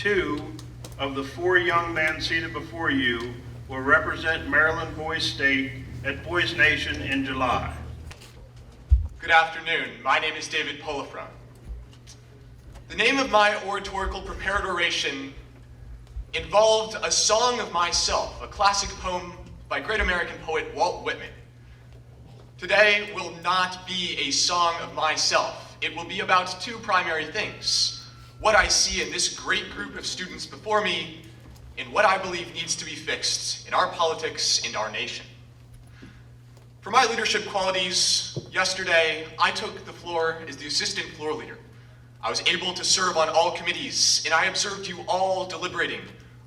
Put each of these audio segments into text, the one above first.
2 of the 4 young men seated before you will represent Maryland Boys State at Boys Nation in July. Good afternoon. My name is David Polifron. The name of my oratorical prepared oration involved a song of myself, a classic poem by great American poet Walt Whitman. Today will not be a song of myself. It will be about 2 primary things: what I see in this great group of students before me, and what I believe needs to be fixed in our politics and our nation. For my leadership qualities, yesterday I took the floor as the assistant floor leader. I was able to serve on all committees, and I observed you all deliberating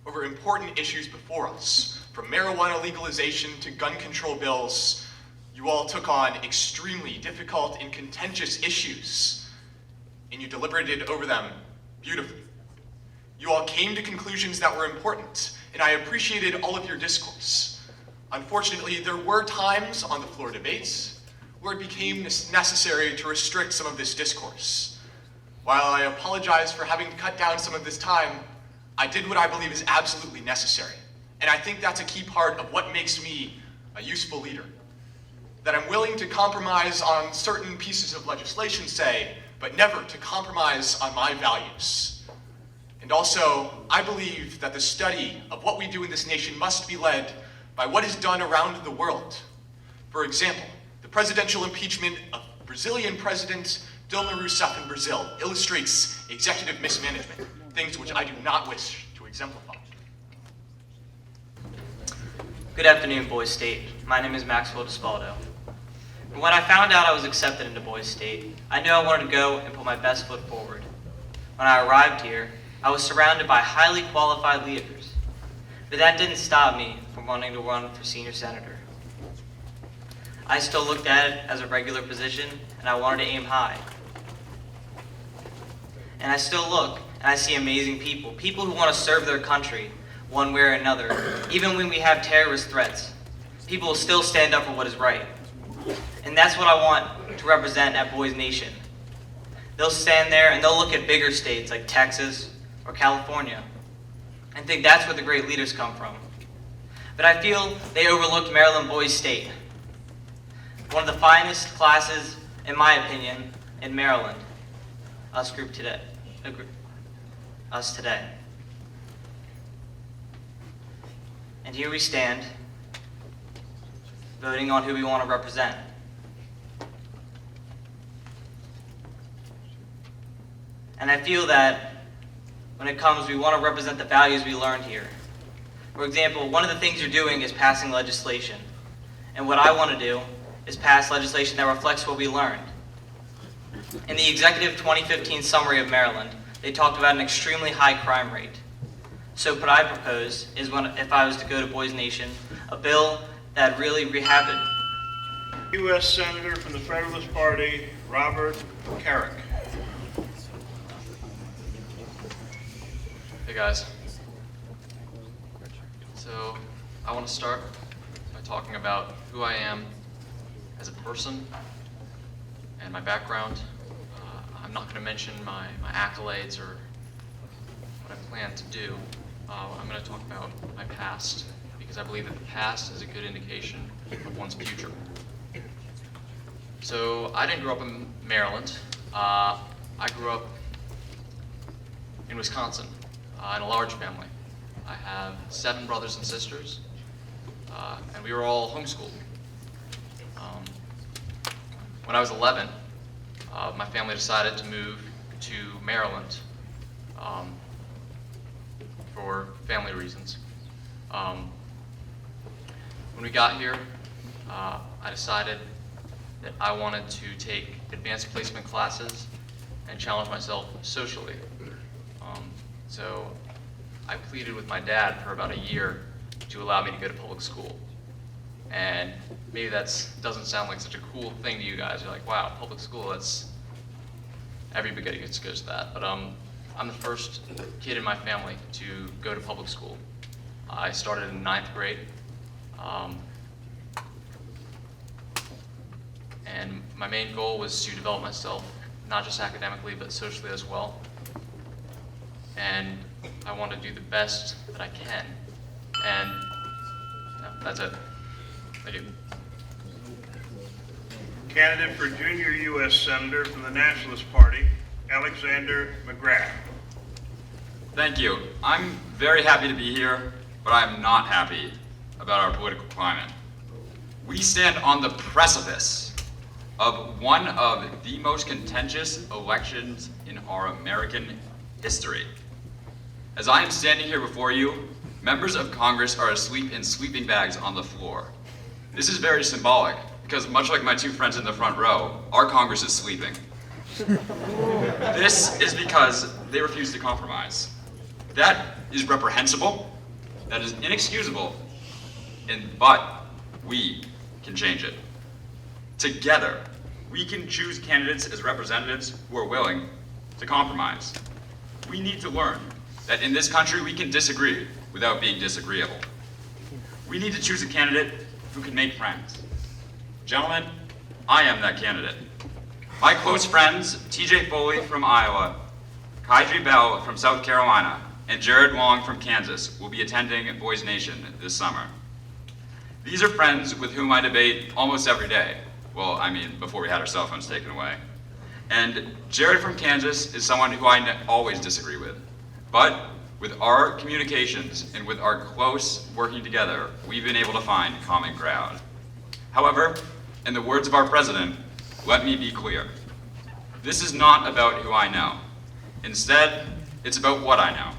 over important issues before us, from marijuana legalization to gun control bills. You all took on extremely difficult and contentious issues, and you deliberated over them beautifully. You all came to conclusions that were important, and I appreciated all of your discourse. Unfortunately, there were times on the floor debates where it became necessary to restrict some of this discourse. While I apologize for having to cut down some of this time, I did what I believe is absolutely necessary. And I think that's a key part of what makes me a useful leader. That I'm willing to compromise on certain pieces of legislation, say, but never to compromise on my values. And also, I believe that the study of what we do in this nation must be led by what is done around the world. For example, the presidential impeachment of Brazilian President Dilma Rousseff in Brazil illustrates executive mismanagement, things which I do not wish to exemplify. Good afternoon, Boys State. My name is Maxwell DeSpaldo. When I found out I was accepted into Boys State, I knew I wanted to go and put my best foot forward. When I arrived here, I was surrounded by highly qualified leaders, but that didn't stop me from wanting to run for senior senator. I still looked at it as a regular position, and I wanted to aim high. And I still look, and I see amazing people who want to serve their country one way or another. Even when we have terrorist threats, people will still stand up for what is right. And that's what I want to represent at Boys Nation. They'll stand there and they'll look at bigger states like Texas or California and think that's where the great leaders come from. But I feel they overlooked Maryland Boys State, one of the finest classes, in my opinion, in Maryland. Us today. And here we stand, voting on who we want to represent. And I feel that when it comes, we want to represent the values we learned here. For example, one of the things you're doing is passing legislation. And what I want to do is pass legislation that reflects what we learned. In the Executive 2015 Summary of Maryland, they talked about an extremely high crime rate. So what I propose is, if I was to go to Boys Nation, a bill that really rehabbed U.S. Senator from the Federalist Party, Robert Carrick. Hey guys. So I want to start by talking about who I am as a person and my background. I'm not going to mention my accolades or what I plan to do. I'm going to talk about my past because I believe that the past is a good indication of one's future. So I didn't grow up in Maryland. I grew up in Wisconsin in a large family. I have 7 brothers and sisters, and we were all homeschooled. When I was 11, my family decided to move to Maryland for family reasons. When we got here, I decided that I wanted to take advanced placement classes and challenge myself socially. So I pleaded with my dad for about a year to allow me to go to public school. And maybe that doesn't sound like such a cool thing to you guys. You're like, wow, public school, that's, everybody gets to go to that. But I'm the first kid in my family to go to public school. I started in 9th grade. And my main goal was to develop myself, not just academically, but socially as well. And I want to do the best that I can. And that's it. Thank you. Candidate for junior U.S. Senator from the Nationalist Party, Alexander McGrath. Thank you. I'm very happy to be here, but I'm not happy about our political climate. We stand on the precipice of one of the most contentious elections in our American history. As I am standing here before you, members of Congress are asleep in sleeping bags on the floor. This is very symbolic, because much like my two friends in the front row, our Congress is sleeping. This is because they refuse to compromise. That is reprehensible, that is inexcusable, but we can change it. Together, we can choose candidates as representatives who are willing to compromise. We need to learn that in this country we can disagree without being disagreeable. We need to choose a candidate who can make friends. Gentlemen, I am that candidate. My close friends, TJ Foley from Iowa, Kaiji Bell from South Carolina, and Jared Wong from Kansas will be attending Boys Nation this summer. These are friends with whom I debate almost every day. Well, I mean, before we had our cell phones taken away. And Jared from Kansas is someone who I always disagree with. But with our communications and with our close working together, we've been able to find common ground. However, in the words of our president, let me be clear. This is not about who I know. Instead, it's about what I know.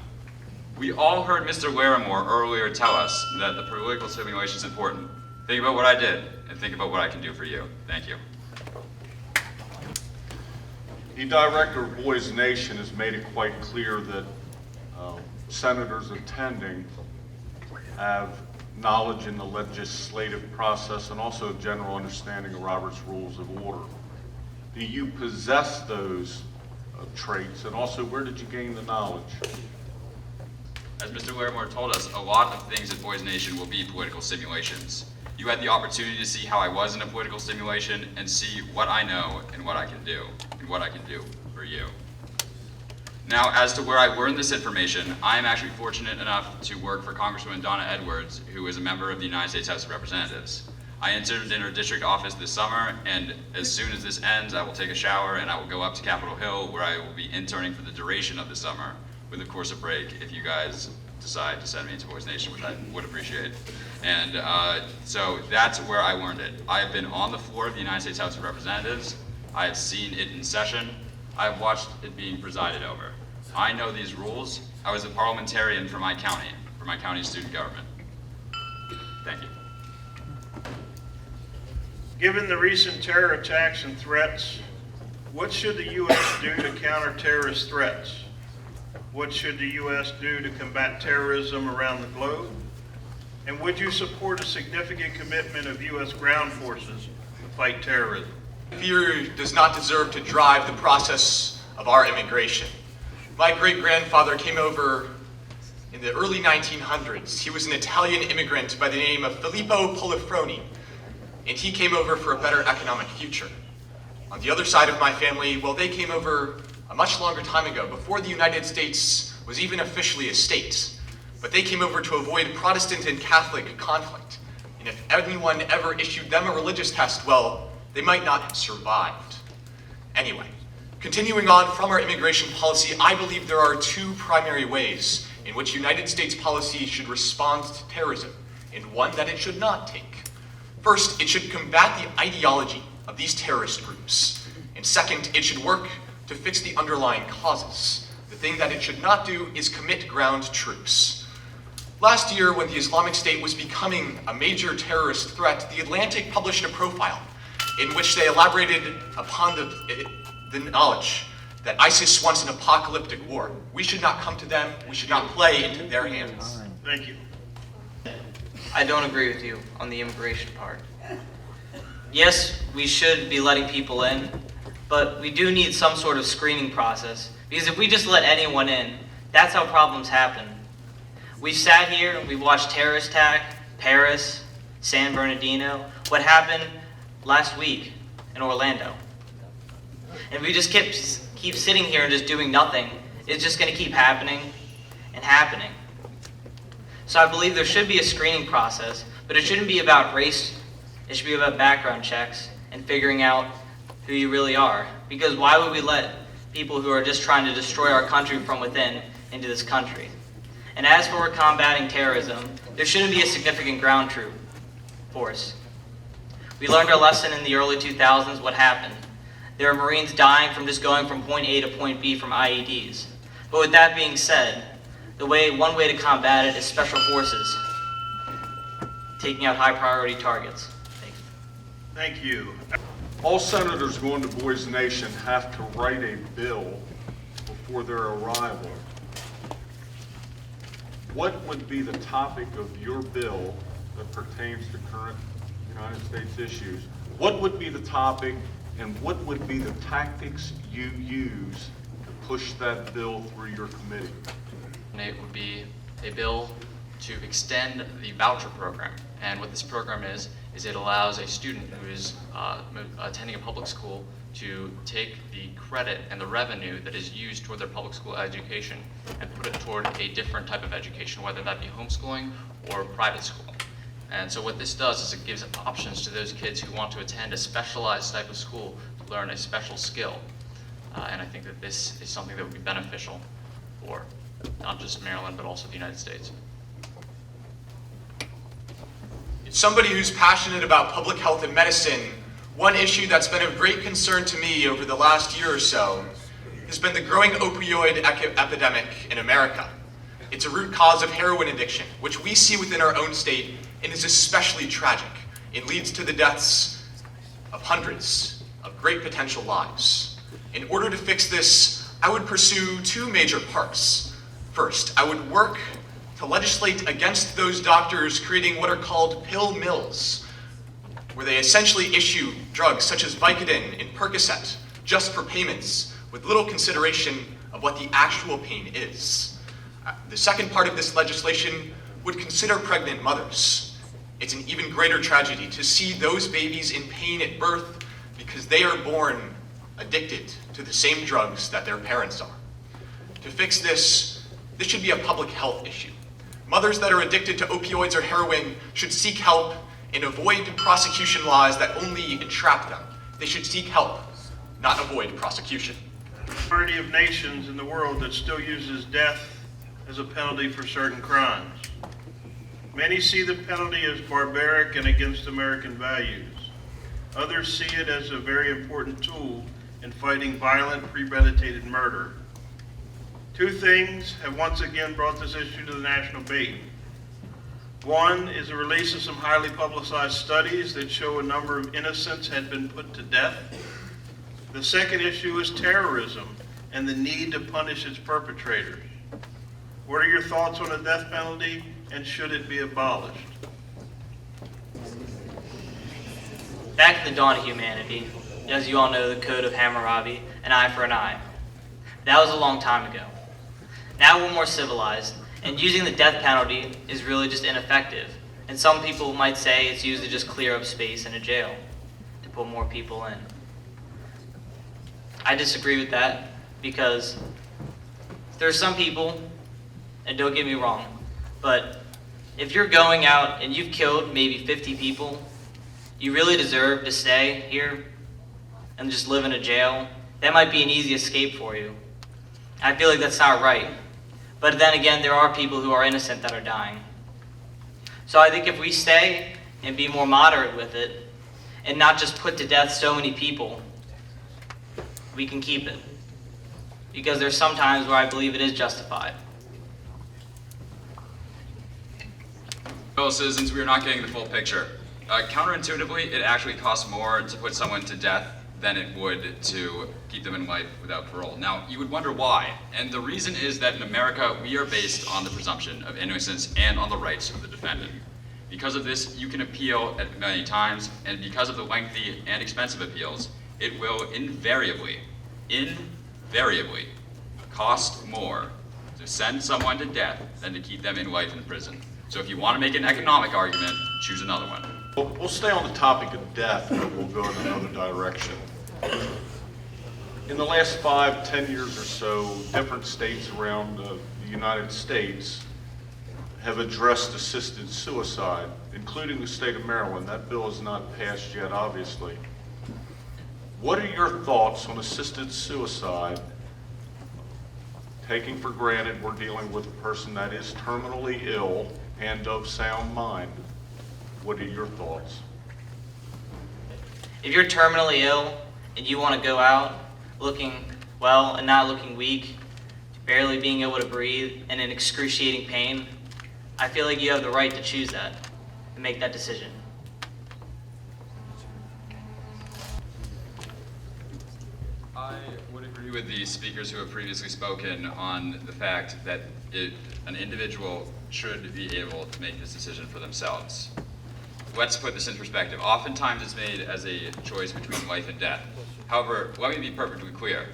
We all heard Mr. Larimore earlier tell us that the political simulation is important. Think about what I did, and think about what I can do for you. Thank you. The director of Boys Nation has made it quite clear that senators attending have knowledge in the legislative process and also general understanding of Robert's Rules of Order. Do you possess those traits, and also where did you gain the knowledge? As Mr. Larimore told us, a lot of things at Boys Nation will be political simulations. You had the opportunity to see how I was in a political simulation and see what I know and what I can do, and what I can do for you. Now, as to where I learned this information, I am actually fortunate enough to work for Congresswoman Donna Edwards, who is a member of the United States House of Representatives. I interned in her district office this summer, and as soon as this ends, I will take a shower and I will go up to Capitol Hill, where I will be interning for the duration of the summer, with of course a break if you guys decide to send me into Boys Nation, which I would appreciate. And so that's where I learned it. I have been on the floor of the United States House of Representatives. I have seen it in session. I have watched it being presided over. I know these rules. I was a parliamentarian for my county's student government. Thank you. Given the recent terror attacks and threats, what should the U.S. do to counter terrorist threats? What should the U.S. do to combat terrorism around the globe? And would you support a significant commitment of U.S. ground forces to fight terrorism? Fear does not deserve to drive the process of our immigration. My great-grandfather came over in the early 1900s. He was an Italian immigrant by the name of Filippo Polifroni, and he came over for a better economic future. On the other side of my family, well, they came over a much longer time ago, before the United States was even officially a state. But they came over to avoid Protestant and Catholic conflict. And if anyone ever issued them a religious test, well, they might not have survived. Anyway, continuing on from our immigration policy, I believe there are two primary ways in which United States policy should respond to terrorism, and one that it should not take. First, it should combat the ideology of these terrorist groups. And second, it should work to fix the underlying causes. The thing that it should not do is commit ground troops. Last year, when the Islamic State was becoming a major terrorist threat, The Atlantic published a profile in which they elaborated upon the knowledge that ISIS wants an apocalyptic war. We should not come to them. We should not play into their hands. Thank you. I don't agree with you on the immigration part. Yes, we should be letting people in, but we do need some sort of screening process, because if we just let anyone in, that's how problems happen. We've sat here and we've watched terrorist attack, Paris, San Bernardino, what happened last week in Orlando. And we just keep sitting here and just doing nothing, it's just going to keep happening. and happening. So I believe there should be a screening process, but it shouldn't be about race. It should be about background checks and figuring out who you really are. Because why would we let people who are just trying to destroy our country from within into this country? And as for combating terrorism, there shouldn't be a significant ground troop force. We learned our lesson in the early 2000s. What happened? There are Marines dying from just going from point A to point B from IEDs. But with that being said, one way to combat it is special forces taking out high priority targets. Thank you. All senators going to Boys Nation have to write a bill before their arrival. What would be the topic of your bill that pertains to current United States issues? What would be the topic, and what would be the tactics you use to push that bill through your committee? And it would be a bill to extend the voucher program. And what this program is it allows a student who is attending a public school to take the credit and the revenue that is used toward their public school education and put it toward a different type of education, whether that be homeschooling or private school. And so what this does is it gives options to those kids who want to attend a specialized type of school to learn a special skill. And I think that this is something that would be beneficial for not just Maryland, but also the United States. It's somebody who's passionate about public health and medicine. One issue that's been of great concern to me over the last year or so has been the growing opioid epidemic in America. It's a root cause of heroin addiction, which we see within our own state and is especially tragic. It leads to the deaths of hundreds of great potential lives. In order to fix this, I would pursue two major parts. First, I would work to legislate against those doctors creating what are called pill mills, where they essentially issue drugs such as Vicodin and Percocet just for payments with little consideration of what the actual pain is. The second part of this legislation would consider pregnant mothers. It's an even greater tragedy to see those babies in pain at birth because they are born addicted to the same drugs that their parents are. To fix this should be a public health issue. Mothers that are addicted to opioids or heroin should seek help and avoid prosecution laws that only entrap them. They should seek help, not avoid prosecution. Majority of nations in the world that still uses death as a penalty for certain crimes. Many see the penalty as barbaric and against American values. Others see it as a very important tool in fighting violent, premeditated murder. Two things have once again brought this issue to the national debate. One is the release of some highly publicized studies that show a number of innocents had been put to death. The second issue is terrorism and the need to punish its perpetrators. What are your thoughts on the death penalty, and should it be abolished? Back in the dawn of humanity, as you all know, the Code of Hammurabi, an eye for an eye. That was a long time ago. Now we're more civilized, and using the death penalty is really just ineffective. And some people might say it's used to just clear up space in a jail, to put more people in. I disagree with that, because there are some people, and don't get me wrong, but if you're going out and you've killed maybe 50 people, you really deserve to stay here and just live in a jail. That might be an easy escape for you. I feel like that's not right. But then again, there are people who are innocent that are dying. So I think if we stay and be more moderate with it, and not just put to death so many people, we can keep it. Because there's some times where I believe it is justified. Fellow citizens, we are not getting the full picture. Counterintuitively, it actually costs more to put someone to death than it would to keep them in life without parole. Now, you would wonder why, and the reason is that in America, we are based on the presumption of innocence and on the rights of the defendant. Because of this, you can appeal at many times, and because of the lengthy and expensive appeals, it will invariably cost more to send someone to death than to keep them in life in prison. So if you want to make an economic argument, choose another one. We'll stay on the topic of death, but we'll go in another direction. In the last 5-10 years or so, different states around the United States have addressed assisted suicide, including the state of Maryland. That bill is not passed yet, obviously. What are your thoughts on assisted suicide, taking for granted we're dealing with a person that is terminally ill and of sound mind? What are your thoughts? If you're terminally ill and you want to go out looking well and not looking weak, barely being able to breathe, and in excruciating pain, I feel like you have the right to choose that and make that decision. I would agree with the speakers who have previously spoken on the fact that an individual should be able to make this decision for themselves. Let's put this in perspective. Oftentimes it's made as a choice between life and death. However, let me be perfectly clear.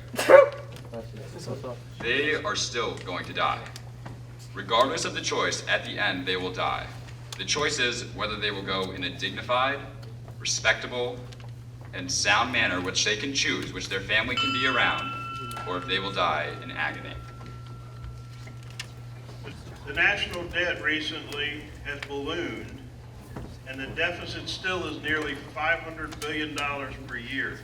They are still going to die. Regardless of the choice, at the end they will die. The choice is whether they will go in a dignified, respectable, and sound manner which they can choose, which their family can be around, or if they will die in agony. The national debt recently has ballooned, and the deficit still is nearly $500 billion per year.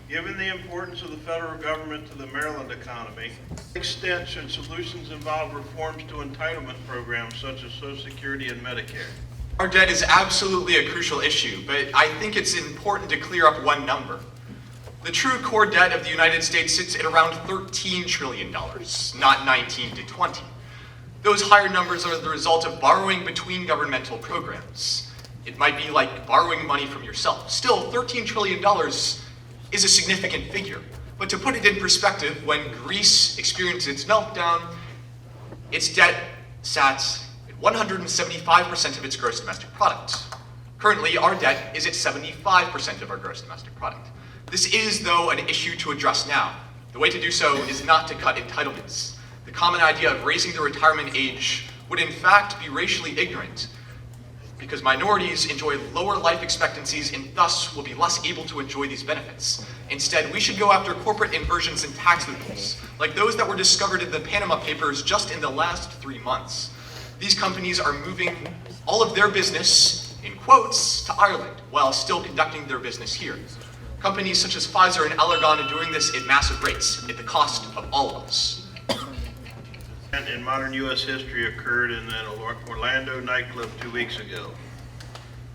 Given the importance of the federal government to the Maryland economy, to what extent should solutions involve reforms to entitlement programs such as Social Security and Medicare? Our debt is absolutely a crucial issue, but I think it's important to clear up one number. The true core debt of the United States sits at around $13 trillion, not 19 to 20. Those higher numbers are the result of borrowing between governmental programs. It might be like borrowing money from yourself. Still, $13 trillion is a significant figure. But to put it in perspective, when Greece experienced its meltdown, its debt sat at 175% of its gross domestic product. Currently, our debt is at 75% of our gross domestic product. This is, though, an issue to address now. The way to do so is not to cut entitlements. The common idea of raising the retirement age would in fact be racially ignorant, because minorities enjoy lower life expectancies and thus will be less able to enjoy these benefits. Instead, we should go after corporate inversions and tax loopholes, like those that were discovered in the Panama Papers just in the last 3 months. These companies are moving all of their business, in quotes, to Ireland, while still conducting their business here. Companies such as Pfizer and Allergan are doing this at massive rates, at the cost of all of us. In modern U.S. history occurred in an Orlando nightclub 2 weeks ago.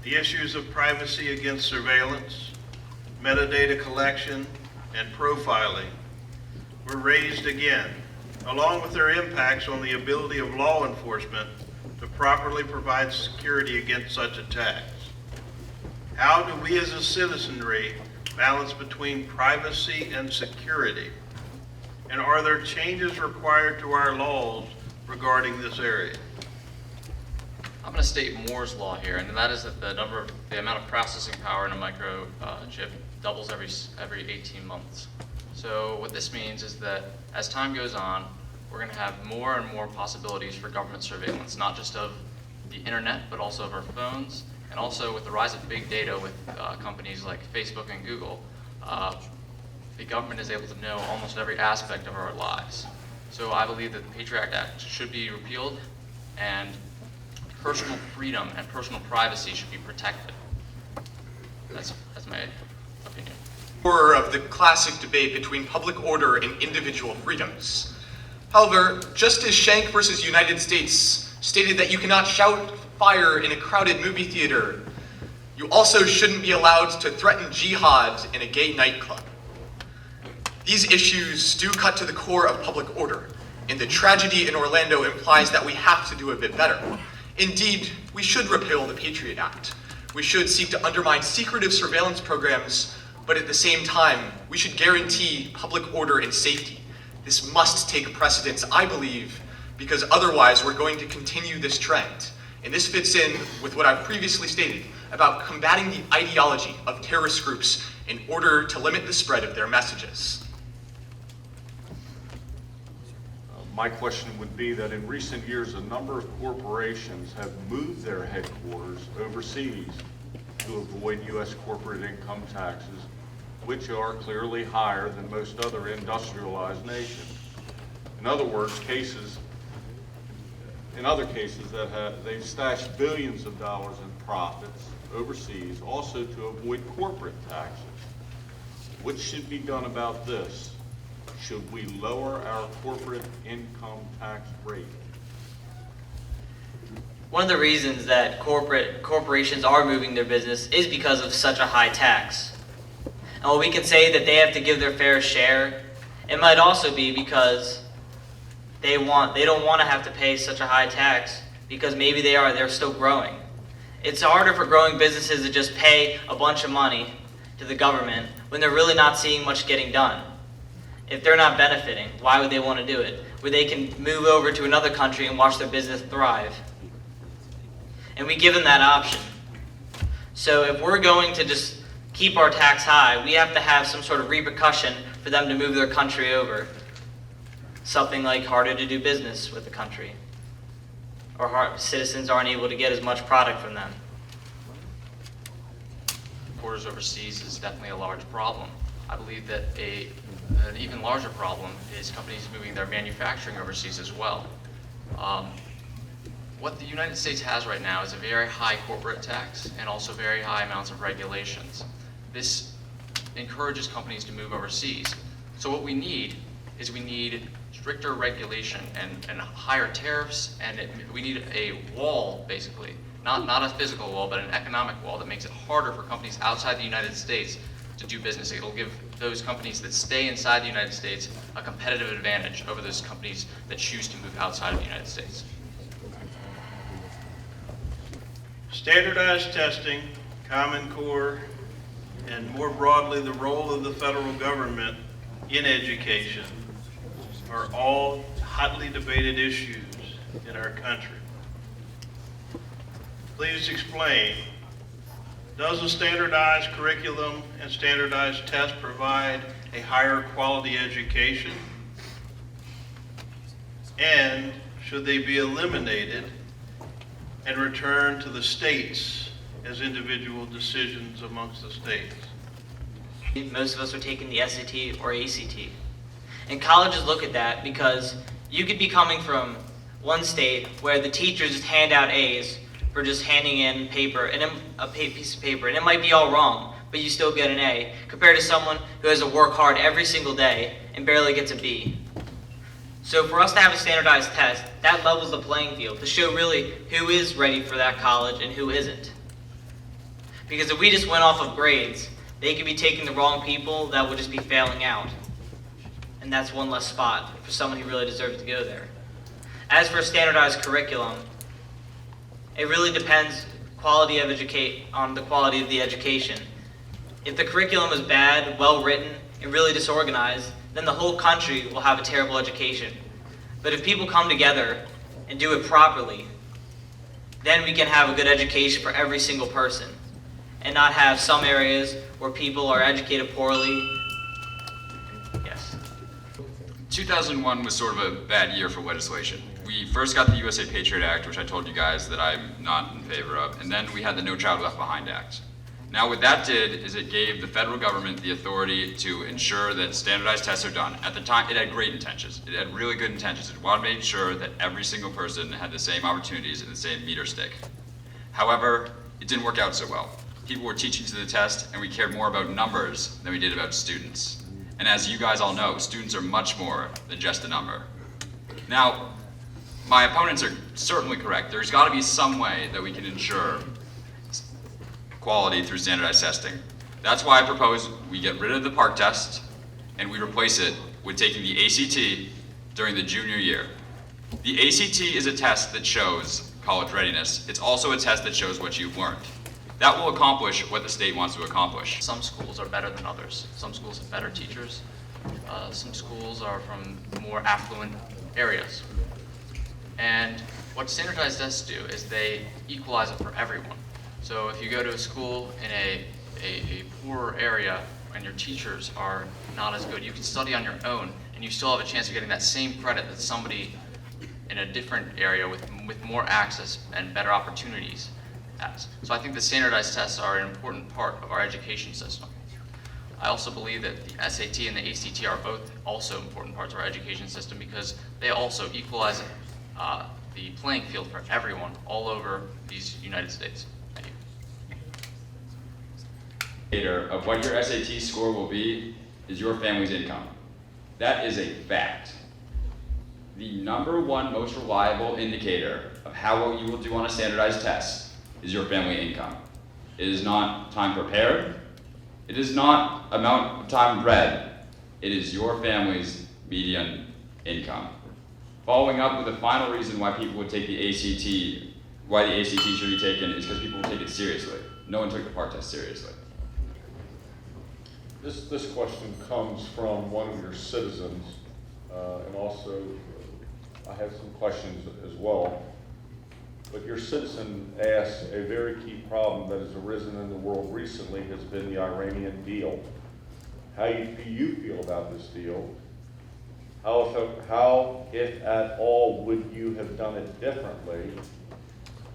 The issues of privacy against surveillance, metadata collection, and profiling were raised again, along with their impacts on the ability of law enforcement to properly provide security against such attacks. How do we as a citizenry balance between privacy and security? And are there changes required to our laws regarding this area? I'm going to state Moore's law here, and that is that the amount of processing power in a microchip doubles every 18 months. So what this means is that as time goes on, we're going to have more and more possibilities for government surveillance, not just of the internet, but also of our phones, and also with the rise of big data with companies like Facebook and Google. The government is able to know almost every aspect of our lives. So I believe that the Patriot Act should be repealed, and personal freedom and personal privacy should be protected. That's my opinion. Horror of the classic debate between public order and individual freedoms. However, just as Shank versus United States stated that you cannot shout fire in a crowded movie theater, you also shouldn't be allowed to threaten jihad in a gay nightclub. These issues do cut to the core of public order, and the tragedy in Orlando implies that we have to do a bit better. Indeed, we should repeal the Patriot Act. We should seek to undermine secretive surveillance programs, but at the same time, we should guarantee public order and safety. This must take precedence, I believe, because otherwise we're going to continue this trend. And this fits in with what I've previously stated about combating the ideology of terrorist groups in order to limit the spread of their messages. My question would be that in recent years, a number of corporations have moved their headquarters overseas to avoid U.S. corporate income taxes which are clearly higher than most other industrialized nations. In other words, they've stashed billions of dollars in profits overseas, also to avoid corporate taxes. What should be done about this? Should we lower our corporate income tax rate? One of the reasons that corporations are moving their business is because of such a high tax. And while we can say that they have to give their fair share, it might also be because they don't want to have to pay such a high tax because maybe they're still growing. It's harder for growing businesses to just pay a bunch of money to the government when they're really not seeing much getting done. If they're not benefiting, why would they want to do it? Where they can move over to another country and watch their business thrive. And we give them that option. So if we're going to just keep our tax high, we have to have some sort of repercussion for them to move their country over. Something like harder to do business with the country. Or citizens aren't able to get as much product from them. Borders overseas is definitely a large problem. I believe that an even larger problem is companies moving their manufacturing overseas as well. What the United States has right now is a very high corporate tax and also very high amounts of regulations. This encourages companies to move overseas. So what we need is stricter regulation and higher tariffs, and we need a wall, basically. Not a physical wall, but an economic wall that makes it harder for companies outside the United States to do business. It'll give those companies that stay inside the United States a competitive advantage over those companies that choose to move outside of the United States. Standardized testing, Common Core, and more broadly, the role of the federal government in education are all hotly debated issues in our country. Please explain, does a standardized curriculum and standardized test provide a higher quality education? And should they be eliminated and returned to the states as individual decisions amongst the states? Most of us are taking the SAT or ACT. And colleges look at that because you could be coming from one state where the teachers just hand out A's for just handing in paper and a piece of paper, and it might be all wrong, but you still get an A, compared to someone who has to work hard every single day and barely gets a B. So for us to have a standardized test, that levels the playing field to show really who is ready for that college and who isn't. Because if we just went off of grades, they could be taking the wrong people that would just be failing out. And that's one less spot for someone who really deserves to go there. As for standardized curriculum, it really depends on the quality of the education. If the curriculum is bad, well written, and really disorganized, then the whole country will have a terrible education. But if people come together and do it properly, then we can have a good education for every single person, and not have some areas where people are educated poorly. Yes. 2001 was sort of a bad year for legislation. We first got the USA Patriot Act, which I told you guys that I'm not in favor of, and then we had the No Child Left Behind Act. Now what that did is it gave the federal government the authority to ensure that standardized tests are done. At the time, it had great intentions. It had really good intentions. It wanted to make sure that every single person had the same opportunities and the same meter stick. However, it didn't work out so well. People were teaching to the test, and we cared more about numbers than we did about students. And as you guys all know, students are much more than just a number. Now, my opponents are certainly correct. There's got to be some way that we can ensure quality through standardized testing. That's why I propose we get rid of the PARCC test and we replace it with taking the ACT during the junior year. The ACT is a test that shows college readiness. It's also a test that shows what you've learned. That will accomplish what the state wants to accomplish. Some schools are better than others. Some schools have better teachers. Some schools are from more affluent areas. And what standardized tests do is they equalize it for everyone. So if you go to a school in a poorer area and your teachers are not as good, you can study on your own and you still have a chance of getting that same credit that somebody in a different area with more access and better opportunities has. So I think the standardized tests are an important part of our education system. I also believe that the SAT and the ACT are both also important parts of our education system because they also equalize the playing field for everyone all over these United States. Thank you. Indicator of what your SAT score will be is your family's income. That is a fact. The number one most reliable indicator of how well you will do on a standardized test is your family income. It is not time prepared. It is not amount of time read. It is your family's median income. Following up with the final reason why people would take the ACT, why the ACT should be taken is because people would take it seriously. No one took the PART test seriously. This question comes from one of your citizens, and also I have some questions as well. But your citizen asks, a very key problem that has arisen in the world recently has been the Iranian deal. How do you feel about this deal? How, if at all, would you have done it differently?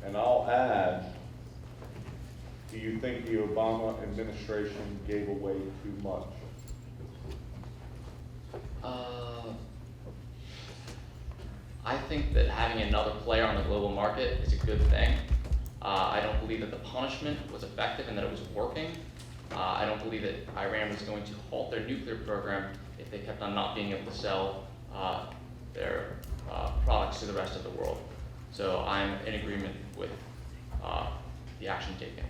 And I'll add, do you think the Obama administration gave away too much? I think that having another player on the global market is a good thing. I don't believe that the punishment was effective and that it was working. I don't believe that Iran was going to halt their nuclear program if they kept on not being able to sell their products to the rest of the world. So I'm in agreement with the action taken.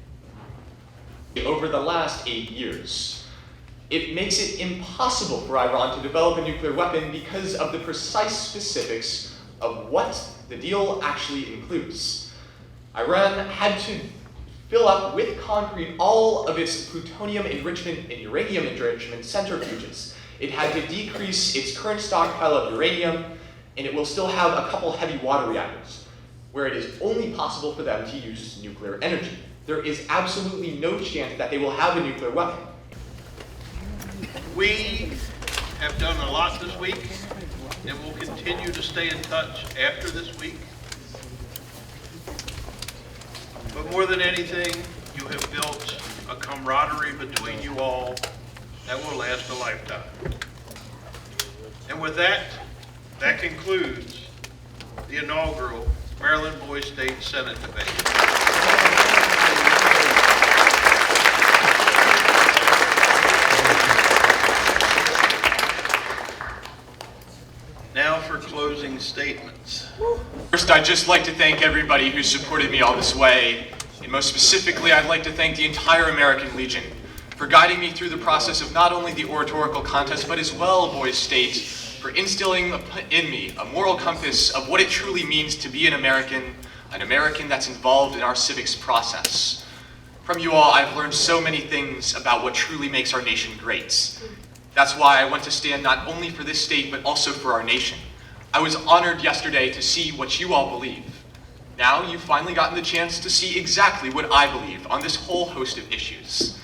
Over the last 8 years, it makes it impossible for Iran to develop a nuclear weapon because of the precise specifics of what the deal actually includes. Iran had to fill up with concrete all of its plutonium enrichment and uranium enrichment centrifuges. It had to decrease its current stockpile of uranium, and it will still have a couple heavy water reactors, where it is only possible for them to use nuclear energy. There is absolutely no chance that they will have a nuclear weapon. We have done a lot this week, and will continue to stay in touch after this week. But more than anything, you have built a camaraderie between you all that will last a lifetime. And with that, that concludes the inaugural Maryland Boys State Senate debate. Now for closing statements. First, I'd just like to thank everybody who supported me all this way, and most specifically, I'd like to thank the entire American Legion for guiding me through the process of not only the oratorical contest, but as well Boys State, for instilling in me a moral compass of what it truly means to be an American that's involved in our civics process. From you all, I've learned so many things about what truly makes our nation great. That's why I want to stand not only for this state, but also for our nation. I was honored yesterday to see what you all believe. Now you've finally gotten the chance to see exactly what I believe on this whole host of issues.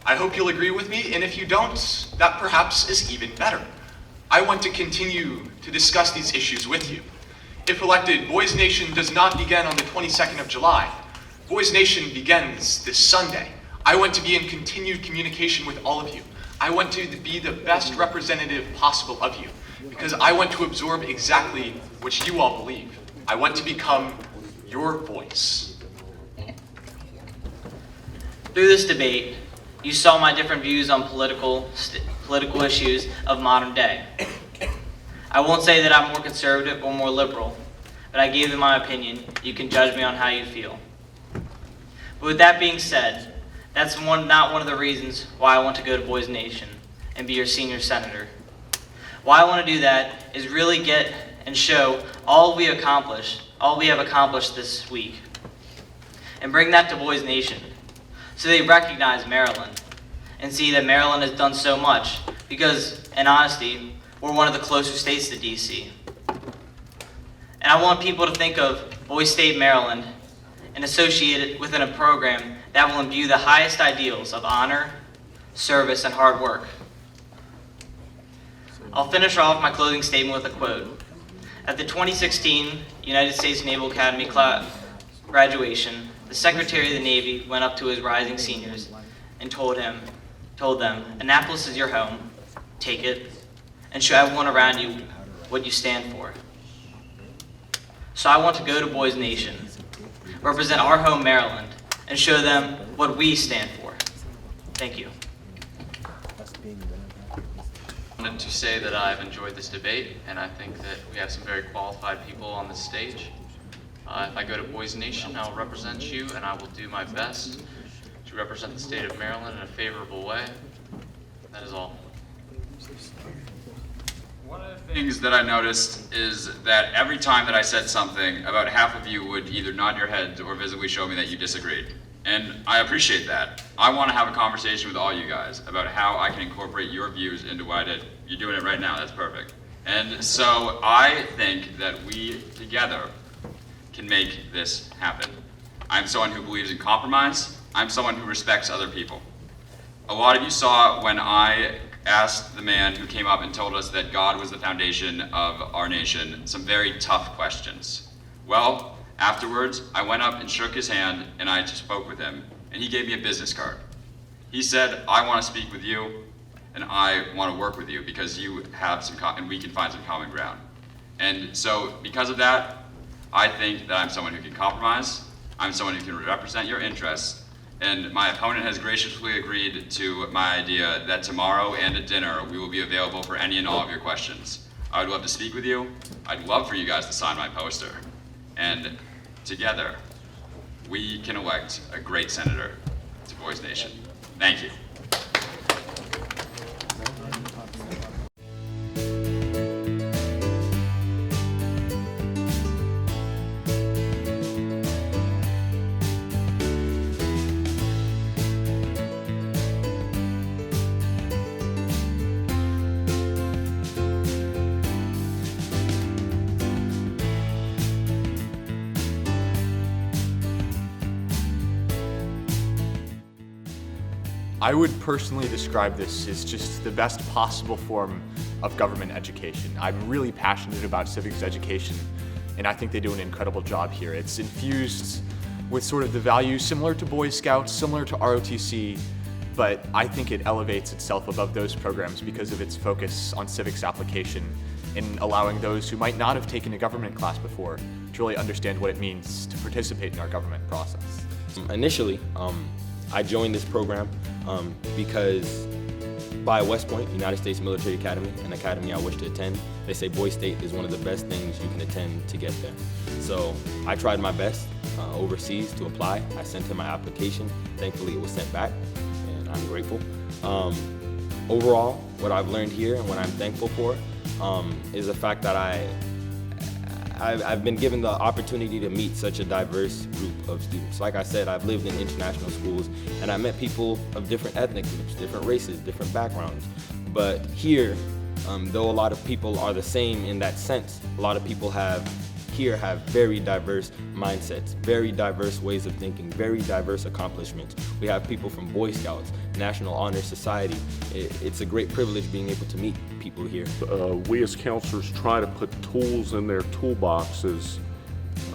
I hope you'll agree with me, and if you don't, that perhaps is even better. I want to continue to discuss these issues with you. If elected, Boys Nation does not begin on the 22nd of July. Boys Nation begins this Sunday. I want to be in continued communication with all of you. I want to be the best representative possible of you because I want to absorb exactly what you all believe. I want to become your voice. Through this debate, you saw my different views on political issues of modern day. I won't say that I'm more conservative or more liberal, but I gave them my opinion. You can judge me on how you feel. But with that being said, that's not one of the reasons why I want to go to Boys Nation and be your senior senator. Why I want to do that is really get and show all we have accomplished this week, and bring that to Boys Nation, so they recognize Maryland and see that Maryland has done so much because, in honesty, we're one of the closer states to DC. And I want people to think of Boys State, Maryland, and associate it within a program that will imbue the highest ideals of honor, service, and hard work. I'll finish off my closing statement with a quote. At the 2016 United States Naval Academy graduation, the Secretary of the Navy went up to his rising seniors and told him told them, Annapolis is your home, take it, and show everyone around you what you stand for. So I want to go to Boys Nation, represent our home Maryland, and show them what we stand for. Thank you. I wanted to say that I've enjoyed this debate, and I think that we have some very qualified people on this stage. If I go to Boys Nation, I will represent you, and I will do my best to represent the state of Maryland in a favorable way. That is all. One of the things that I noticed is that every time that I said something, about half of you would either nod your heads or visibly show me that you disagreed. And I appreciate that. I want to have a conversation with all you guys about how I can incorporate your views into what I did. You're doing it right now, that's perfect. And so I think that we together can make this happen. I'm someone who believes in compromise. I'm someone who respects other people. A lot of you saw when I asked the man who came up and told us that God was the foundation of our nation some very tough questions. Well, afterwards, I went up and shook his hand and I just spoke with him, and he gave me a business card. He said, I want to speak with you and I want to work with you because you have and we can find some common ground. And so because of that, I think that I'm someone who can compromise, I'm someone who can represent your interests, and my opponent has graciously agreed to my idea that tomorrow and at dinner we will be available for any and all of your questions. I would love to speak with you. I'd love for you guys to sign my poster. And together, we can elect a great senator to Boys Nation. Thank you. I would personally describe this as just the best possible form of government education. I'm really passionate about civics education, and I think they do an incredible job here. It's infused with sort of the values similar to Boy Scouts, similar to ROTC, but I think it elevates itself above those programs because of its focus on civics application and allowing those who might not have taken a government class before to really understand what it means to participate in our government process. Initially, I joined this program because by West Point, United States Military Academy, an academy I wish to attend, they say Boy State is one of the best things you can attend to get there. So I tried my best overseas to apply. I sent in my application. Thankfully, it was sent back, and I'm grateful. Overall, what I've learned here and what I'm thankful for is the fact that I've been given the opportunity to meet such a diverse group of students. Like I said, I've lived in international schools and I met people of different ethnic groups, different races, different backgrounds. But here, though a lot of people are the same in that sense, a lot of people here have very diverse mindsets, very diverse ways of thinking, very diverse accomplishments. We have people from Boy Scouts, National Honor Society. It's a great privilege being able to meet people here. We as counselors try to put tools in their toolboxes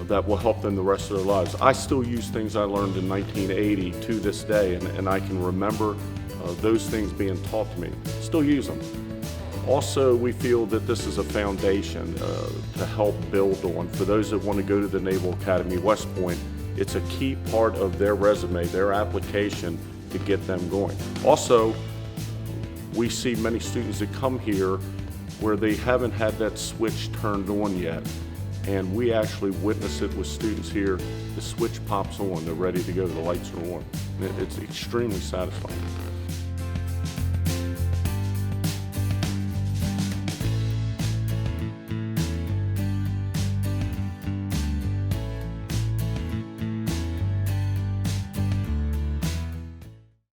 that will help them the rest of their lives. I still use things I learned in 1980 to this day, and I can remember those things being taught to me. Still use them. Also, we feel that this is a foundation to help build on. For those that want to go to the Naval Academy West Point, it's a key part of their resume, their application to get them going. Also, we see many students that come here where they haven't had that switch turned on yet. And we actually witness it with students here. The switch pops on, they're ready to go, the lights are on. It's extremely satisfying.